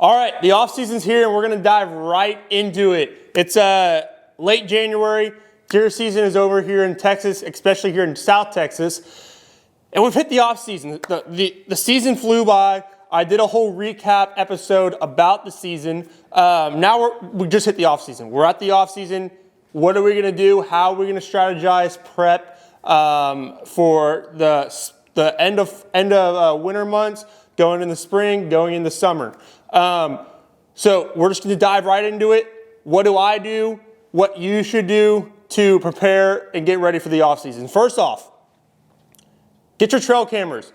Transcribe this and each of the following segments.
All right, the off season's here and we're gonna dive right into it. It's late January. Deer season is over here in Texas, especially here in South Texas. And we've hit the off season. The season flew by. I did a whole recap episode about the season. Now we just hit the off season. We're at the off season. What are we gonna do? How are we gonna strategize prep for the end of winter months, going in the spring, going in the summer? So we're just going to dive right into it. What do I do? What you should do to prepare and get ready for the off season. First off, get your trail cameras.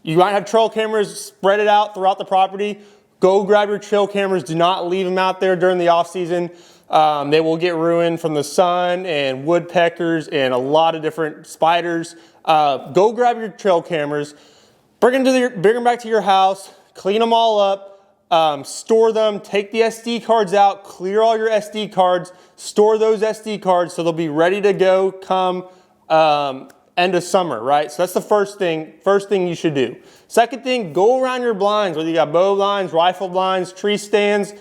You might have trail cameras, spread it out throughout the property. Go grab your trail cameras. Do not leave them out there during the off season. They will get ruined from the sun and woodpeckers and a lot of different spiders. Go grab your trail cameras, bring them back to your house, clean them all up. Store them, take the SD cards out, clear all your SD cards, store those SD cards so they'll be ready to go come end of summer, right? So that's the first thing you should do. Second thing, go around your blinds, whether you got bow blinds, rifle blinds, tree stands,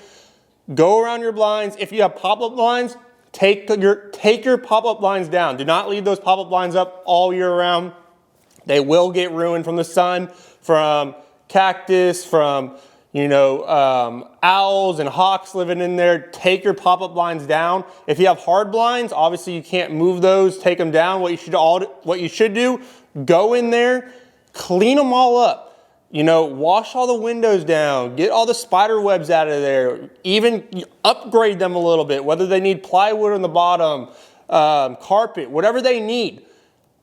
go around your blinds. If you have pop-up blinds, take your pop-up blinds down. Do not leave those pop-up blinds up all year round. They will get ruined from the sun, from cactus, from owls and hawks living in there. Take your pop-up blinds down. If you have hard blinds, obviously you can't move those, take them down. What you should do, go in there, clean them all up. Wash all the windows down, get all the spider webs out of there, even upgrade them a little bit, whether they need plywood on the bottom, carpet, whatever they need.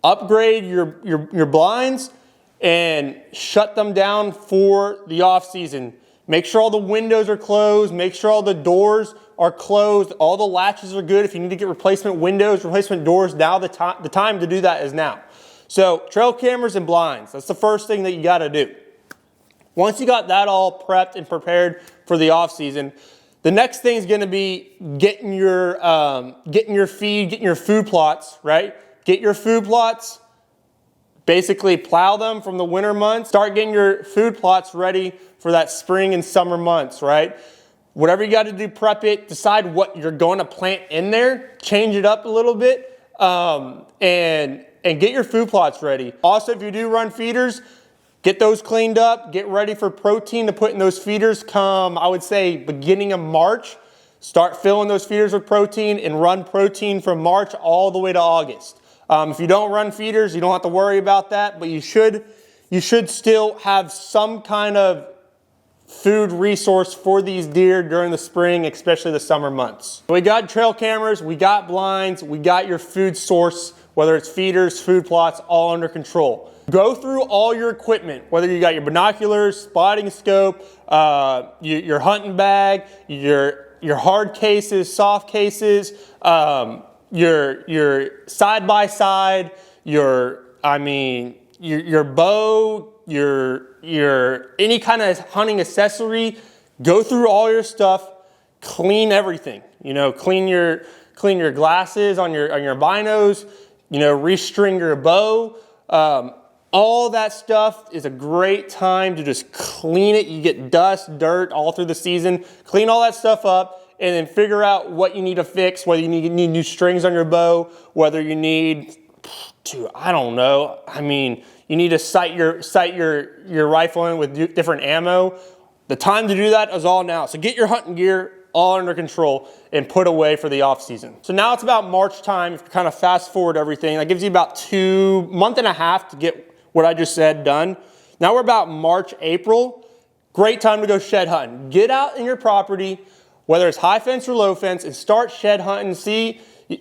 Upgrade your blinds and shut them down for the off season. Make sure all the windows are closed. Make sure all the doors are closed. All the latches are good. If you need to get replacement windows, replacement doors, now the time to do that is now. So trail cameras and blinds. That's the first thing that you got to do. Once you got that all prepped and prepared for the off season, the next thing is going to be getting your feed, getting your food plots, right? Get your food plots. Basically plow them from the winter months. Start getting your food plots ready for that spring and summer months, right? Whatever you got to do, prep it. Decide what you're going to plant in there. Change it up a little bit, and get your food plots ready. Also, if you do run feeders, get those cleaned up. Get ready for protein to put in those feeders come, I would say, beginning of March. Start filling those feeders with protein and run protein from March all the way to August. If you don't run feeders, you don't have to worry about that, but you should still have some kind of food resource for these deer during the spring, especially the summer months. We got trail cameras, we got blinds, we got your food source, whether it's feeders, food plots, all under control. Go through all your equipment, whether you got your binoculars, spotting scope, your hunting bag, your hard cases, soft cases, your side by side, your bow, your any kind of hunting accessory. Go through all your stuff, clean everything. Clean your glasses on your binos. Restring your bow. All that stuff is a great time to just clean it. You get dust, dirt all through the season. Clean all that stuff up. And then figure out what you need to fix, whether you need new strings on your bow, whether you need to, you need to sight your rifle in with different ammo. The time to do that is all now. So get your hunting gear all under control and put away for the off season. So now it's about March time. If you kind of fast forward everything, that gives you about 2 months and a half to get what I just said done. Now we're about March, April. Great time to go shed hunting. Get out in your property, whether it's high fence or low fence, and start shed hunting. See,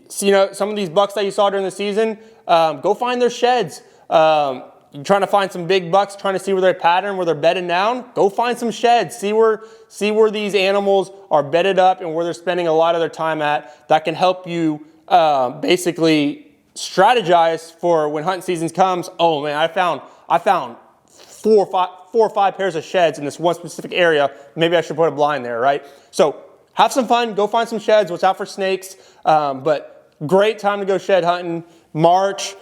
some of these bucks that you saw during the season, go find their sheds. You're trying to find some big bucks, trying to see where they're patterned, where they're bedded down. Go find some sheds. See where these animals are bedded up and where they're spending a lot of their time at. That can help you basically strategize for when hunting season comes. Oh man, I found 4 or 5 pairs of sheds in this one specific area. Maybe I should put a blind there, right? So have some fun, go find some sheds, watch out for snakes, but great time to go shed hunting. March,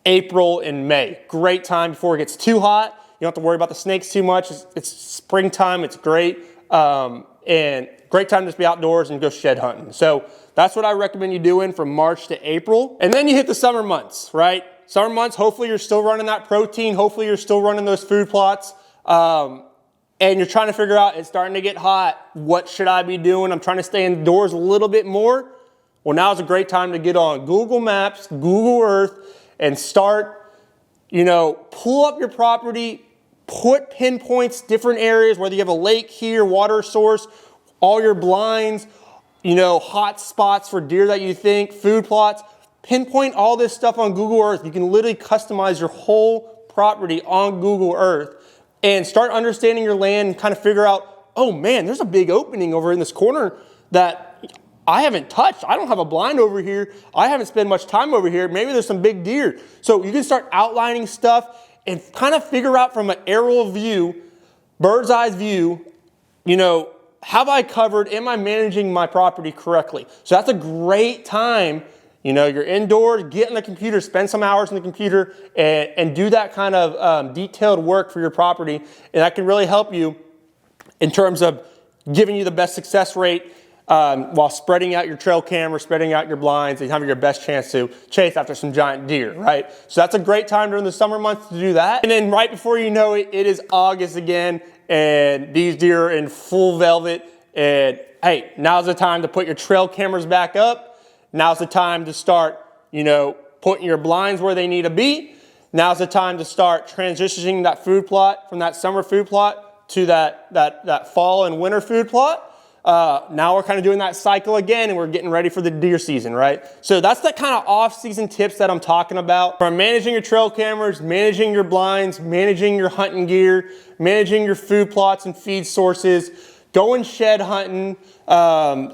April, and May. Great time before it gets too hot. You don't have to worry about the snakes too much. It's springtime. It's great. And great time to just be outdoors and go shed hunting. So that's what I recommend you doing from March to April. And then you hit the summer months, right? Summer months, hopefully you're still running that protein. Hopefully you're still running those food plots. And you're trying to figure out, it's starting to get hot. What should I be doing? I'm trying to stay indoors a little bit more. Well, now is a great time to get on Google Maps, Google Earth, and start, pull up your property, put pinpoints, different areas, whether you have a lake here, water source, all your blinds, hot spots for deer that you think, food plots. Pinpoint all this stuff on Google Earth. You can literally customize your whole property on Google Earth and start understanding your land and kind of figure out, oh man, there's a big opening over in this corner that I haven't touched. I don't have a blind over here. I haven't spent much time over here. Maybe there's some big deer. So you can start outlining stuff and kind of figure out from an aerial view, bird's eye view, have I covered, am I managing my property correctly? So that's a great time. You're indoors, get in the computer, spend some hours in the computer and do that kind of detailed work for your property. And that can really help you in terms of giving you the best success rate while spreading out your trail camera, spreading out your blinds, and having your best chance to chase after some giant deer, right? So that's a great time during the summer months to do that. And then right before you know it, it is August again, and these deer are in full velvet. And hey, now's the time to put your trail cameras back up. Now's the time to start, putting your blinds where they need to be. Now's the time to start transitioning that food plot from that summer food plot to that fall and winter food plot. Now we're kind of doing that cycle again, and we're getting ready for the deer season, right? So that's the kind of off-season tips that I'm talking about. From managing your trail cameras, managing your blinds, managing your hunting gear, managing your food plots and feed sources, going shed hunting,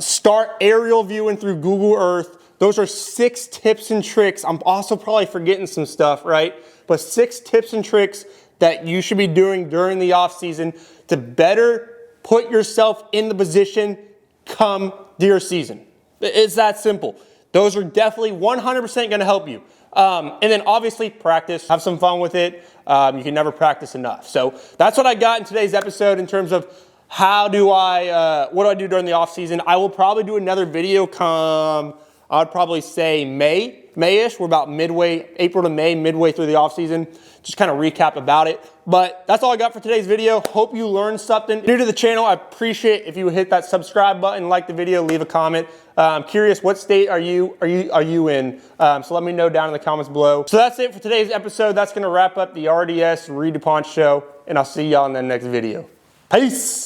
start aerial viewing through Google Earth. Those are 6 tips and tricks. I'm also probably forgetting some stuff, right? But 6 tips and tricks that you should be doing during the off-season to better put yourself in the position come deer season. It's that simple. Those are definitely 100% going to help you. And then obviously practice, have some fun with it. You can never practice enough. So that's what I got in today's episode in terms of what do I do during the off season. I will probably do another video I would probably say May-ish. We're about April to May, midway through the off season. Just kind of recap about it. But that's all I got for today's video. Hope you learned something. New to the channel, I appreciate if you would hit that subscribe button, like the video, leave a comment. I'm curious, what state are you in? So let me know down in the comments below. So that's it for today's episode. That's going to wrap up the RDS DuPont show, and I'll see y'all in the next video. Peace.